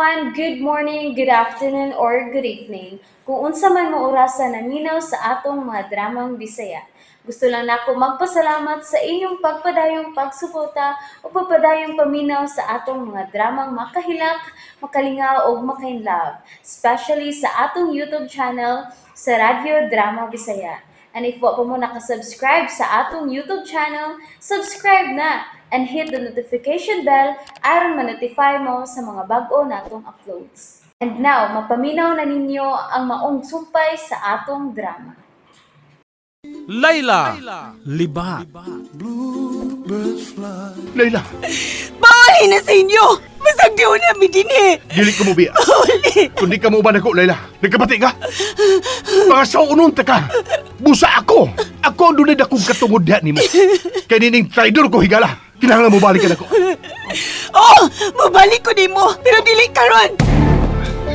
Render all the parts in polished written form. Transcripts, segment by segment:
everyone, good morning, good afternoon, or good evening. Kung unsa man mo orasan naminaw sa atong mga dramang Bisaya. Gusto lang nako magpasalamat sa inyong pagpadayong pagsuporta o pagpadayong paminaw sa atong mga dramang makahilak, makalingaw o makainlove, especially sa atong YouTube channel sa Radyo Drama Bisaya. And if wa pa mo nakasubscribe sa atong YouTube channel, subscribe na and hit the notification bell aron ma-notify mo sa mga bag-o natong uploads. And now, mapaminaw na ninyo ang maong sumpay sa atong drama. Layla, Libat. Layla, Bawalin na sa inyo! Masag di na bidini! dili ka mo biya. Uli! Kung di ka mo ba nako, Layla, nagkapati ka? Mga saunon ta ka. Busa ako. Ako ang dunay akong katungod diha nimo. Kaya nining traidor ko higala. Kinahanglan mo balik ka nako. Oh! Mabalik ko di mo! Pero dili karon!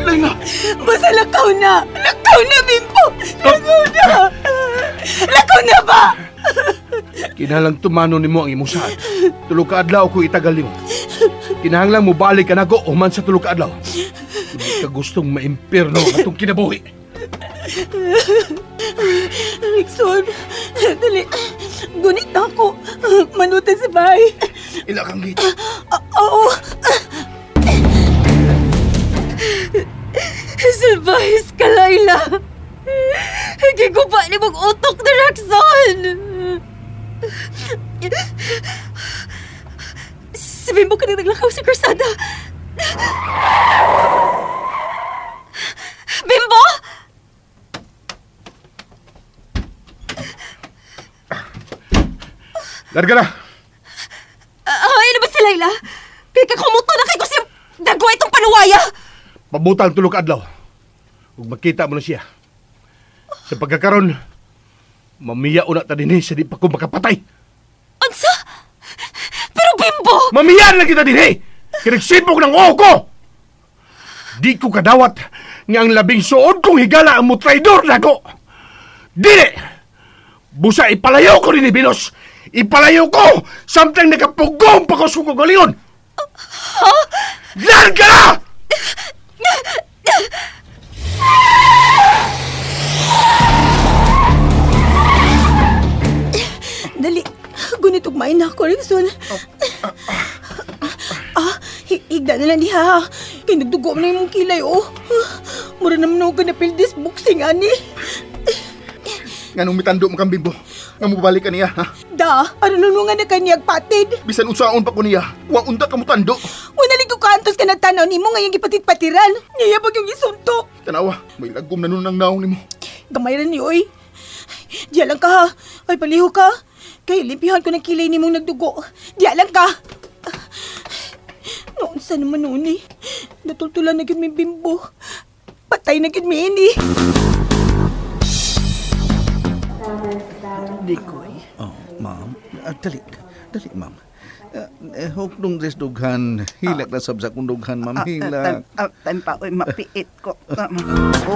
Layla, Basta lakaw na! Lakaw na, Bimbo! Lakaw na! Lakaw na ba? kinahanglan tumano nimo ang imong saan. Tulog ka adlaw ko itagal nimo. Kinahanglan mo balik ka nako human sa tulog ka adlaw. Hindi ka gustong maimpirno ang atong kinabuhi. Rickson, dali. Gunit na ako. Manutan sa bahay. Ila kang git. Oo. Salvahis ka, Layla. Giguba ni mong utok na Roxanne. Sabihin mo ka na naglakaw sa krusada. Bimbo! Larga na. Ano ba si Layla? Kaya kakumuto na kay ko siya dagwa itong panuwaya. Pabutang tulog ka adlaw. Ug makita mo na siya. Sa pagkakaroon, mamiya una ta dinhi sa di pa ko makapatay. Ansa? Pero Bimbo! Mamiya na kita dinhi! Kinagsipok ng oko! Di ko kadawat nga ang labing suod kong higala ang mutraidor na ko. Dili! Busa ipalayo ko rin ni Binos. Ipalayo ko! Samtang nakapugong pa ko sa kagalingon! Ha? Larga na! Dali, gunit ugmay na ako, Rickson. Higda na lang diha. Kaya nagdugo mo na yung kilay, oh. Mura naman ako na pildis boxing, ani. Nga nung mitando mo kang Bimbo, nga mabalik ka niya, ha? Da, arununungan na kanyag patid. Bisan usaon pa ko niya, wa unta ka mo tando. Wala ligo ka antos ka nagtanaw ni mo ngayong gipatit-patiran. Niyabag yung isunto. Tanawa, may lagom na nun ng naong ni mo. Gamay rin ni, oy. Diya lang ka, ha. Ay, paliho ka. Kaya limpihan ko ng kilay ni mong nagdugo. Diya lang ka. Noon sa naman noon eh. Natultulan na yun may Bimbo. Patay na yun may ini. Dikoy. Oh, ma'am. Dali, ma'am. Huwag nung resdughan. Hilak na sabsa kong dughan, ma'am. Hilak. Tanpa, mapiit ko.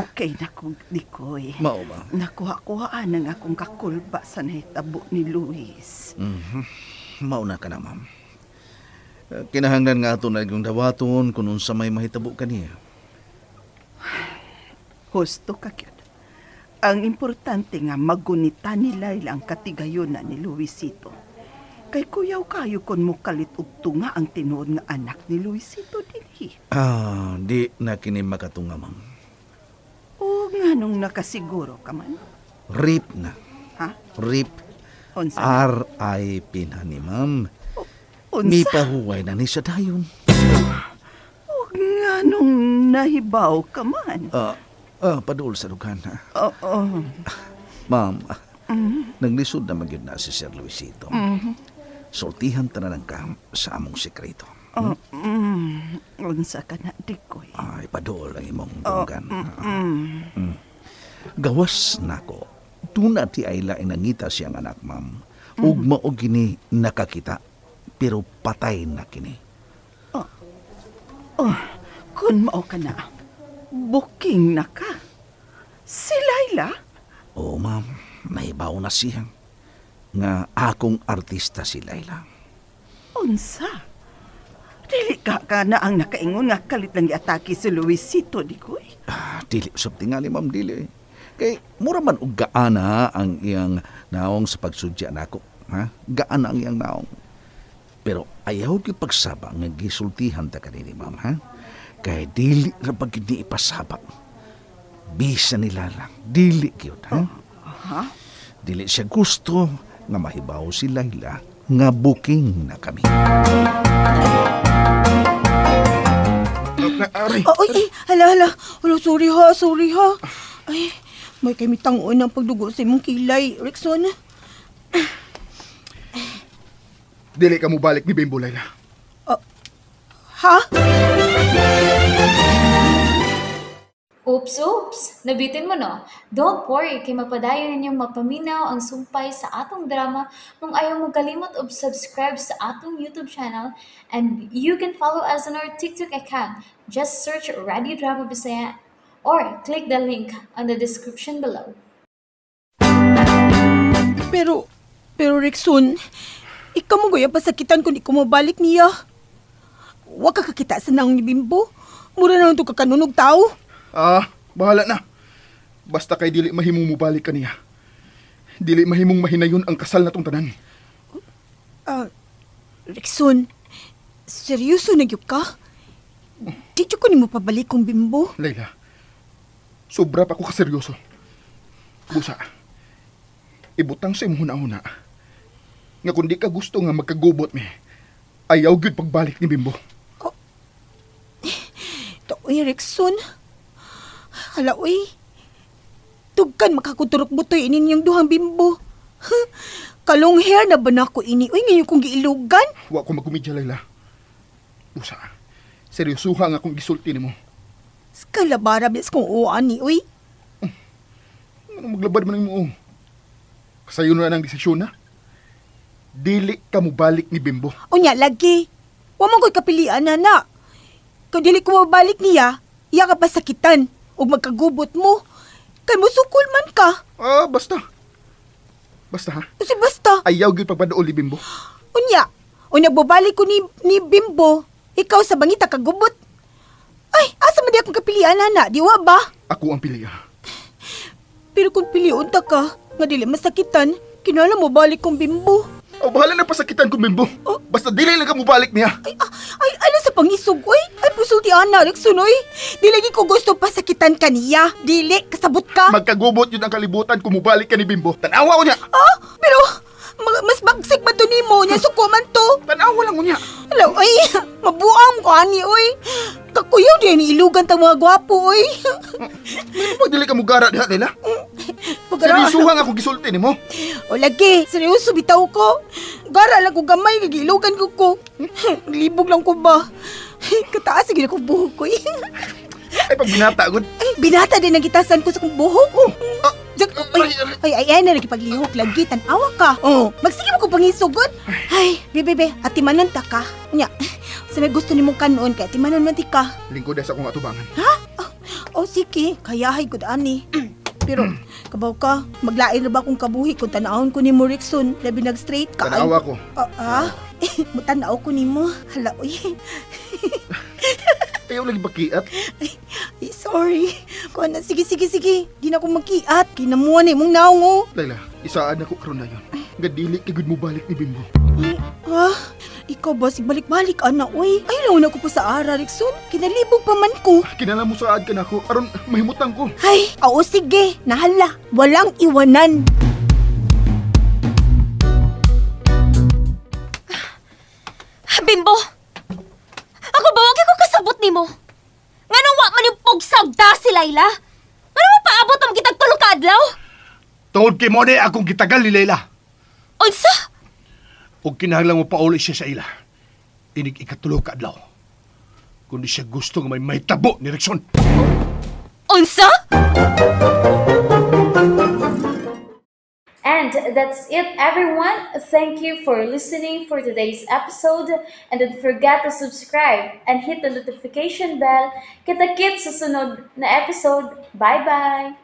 Okay na kong Dikoy. Mao ba? Nakuha-kuhaan ng akong kakulba sa nahitabo ni Luis. Mao na ka na, ma'am. Kinahanglan nga ito na yung dawaton kung sa may mahitabo ka niya. Husto ka kyun. Ang importante nga magunita ni Layla ang katigayon na ni Luisito. Kay kuyaw kayo kon mo kalit ugto nga ang tinuod nga anak ni Luisito dinhi. Di na kini makatunga, ma'am. O nga nung nakasiguro ka man. Rip na. Ha? Rip. Unsa? R.I.P. na ni ma'am. Mi pahuway na ni siya dayon. O nga nung nahibaw ka man. Padul sa dughan, ha? Oo. Ma'am, naglisod na magyud na si Sir Luisito. Sortihan ta na lang ka sa among sekreto. Unsa ka na, Dikoy? Ay, padul ang imong dunggan. Gawas nako. Tuna ti Ayla ay nangita siyang anak, ma'am. Ugma o gini nakakita, pero patay na kini. Kung mao ka na, booking na ka. Si Layla? Oo, ma'am. Nahibaw na siya. Nga akong artista si Layla. Unsa? Dili ka na ang nakaingon nga kalit lang i-atake si Luisito, di ko eh. Dili usab tingali ma'am dili. Kay mura man og gaana ang iyang naong sa pagsudya nako, ha? Gaana ang iyang naong. Pero ayaw gyud pagsaba nga gisultihan ta kanini ma'am, ha? Kay dili ra pag ni ipasaba. Bisa nila lang, dili gyud, ha? Ha? Dili siya gusto nga mahibaw si Layla nga booking na kami. Aray, Ay, hala. Wala, sorry ha. Ay, may kay mitangon ang pagdugo sa imong kilay, Rickson. dili ka mo balik ni Bimbo, Layla. Ha? Oops! Nabitin mo no? Don't worry, kay mapadayon ninyong mapaminaw ang sumpay sa atong drama kung ayaw mo kalimot og subscribe sa atong YouTube channel and you can follow us on our TikTok account. Just search Radio Drama Bisaya or click the link on the description below. Pero Rickson, ikaw mo gaya pasakitan kung di ko mabalik niya. Wa ka kakita sa naong ni Bimbo. Mura na ito kakanunog tao. Bahala na. Basta kay dili mahimong mubalik ka niya. Dili mahimong mahinayon ang kasal na tong tanan. Rickson, seryoso na gyud ka? Di ko ni mo pabalik kong Bimbo. Layla, sobra pa ko kaseryoso. Busa, ibutang sa imong huna-huna. Nga kung di ka gusto nga magkagubot me, ayaw gyud pagbalik ni Bimbo. Uy, Rickson. Hala, uy. Tugkan makakuturok butoy ininyong duhang Bimbo. Kalong hair na ba na ko ini? Uy, ngayon kong giilugan. Wa ko magkumidya, Layla. Busa, seryosuha nga akong gisulti nimo. Skalabara bis kong uwaan ni, uy. Ano maglabad man mo? Kasayo na ng desisyon na. Dili ka mo balik ni Bimbo. Unya, lagi. Wa mo ko'y kapilian na. Kung dili ko mabalik niya, iya ka pa sakitan o magkagubot mo. Kay musukol man ka. Basta. Basta ha? Kasi basta. Ayaw gyud pagpadaol ni Bimbo. Unya bubalik ko ni Bimbo, ikaw sa bangita kagubot. Ay, asa man di akong kapilian na, di wa ba? Ako ang piliya. Pero kung piliun ta ka, nga dili masakitan, kinala mo balik kong Bimbo. Bahala na pasakitan ko, Bimbo. Basta dili lang ka mo balik niya. Ay, ano sa pangisog, oy? Ay, pusulti ana, Rickson, oy. Di lagi ko gusto pasakitan ka niya. Dili, kasabot ka. Magkagubot yun ang kalibutan kung mubalik ka ni Bimbo. Tanawa ko niya. Pero, mas bagsik ba to ni mo niya? Suko man to. Tanawa lang ko niya. Hello, ay, mabuang ko, ani, oy. Kakuyaw din, ilugan tang mga gwapo, oy. Pag dili ka mo gara diha, Layla. Seryosuha nga akong gisulti ni mo. O lagi, seryoso bitaw ko. Gara lang ko gamay, kagilugan ko. Libog lang ko ba? Kataas, sige na kong buhok ko, Ay, pag binata, good. Ay, binata din ang gitasan ko sa kong buhok. Ay, na nagipaglihok lagi, tanawa ka. Magsige mo ko pangisugod. Ay, bebe, atimanan ta ka. Nya, sa may gusto ni mong kanon, kaya atimanan man ti ka. Lingkod sa akong atubangan. Sige, kayahay ko ani. Pero, kabaw ka, maglain na ba akong kabuhi kung tanawon ko ni mo, Rickson? Labi nag-straight ka. Tanawa ko. Mutanaw ko ni mo. Hala, uy. Ayaw lagi bakiat. Ay, sorry. Sige. Di na ako magkiat. Kinamuha na mong naong, oh. Layla, isaan ako karon na yun. Nga dili kagud mo balik ni Bimbo. Ikaw ba si balik-balik, ana, uy? Ay, lawan ako pa sa ara, Rickson. Kinalibog pa man ko. Kinala mo saad ka na ako. Aron, mahimutang ko. Ay, sige. Nahala. Walang iwanan. Bimbo! Ako ba wag ko kasabot nimo? Nganong wa man yung pugsagda si Layla? Ano paabot ang kitag tulo ka adlaw? Tungod kay mo akong gitagal ni Layla. Unsa? Huwag kinahanglang mo pauli siya sa ila. Inig ikatulo ka adlaw. Kundi siya gusto nga may tabo ni Rickson. Unsa? And that's it, everyone. Thank you for listening for today's episode. And don't forget to subscribe and hit the notification bell. Kita-kits sa sunod na episode. Bye-bye!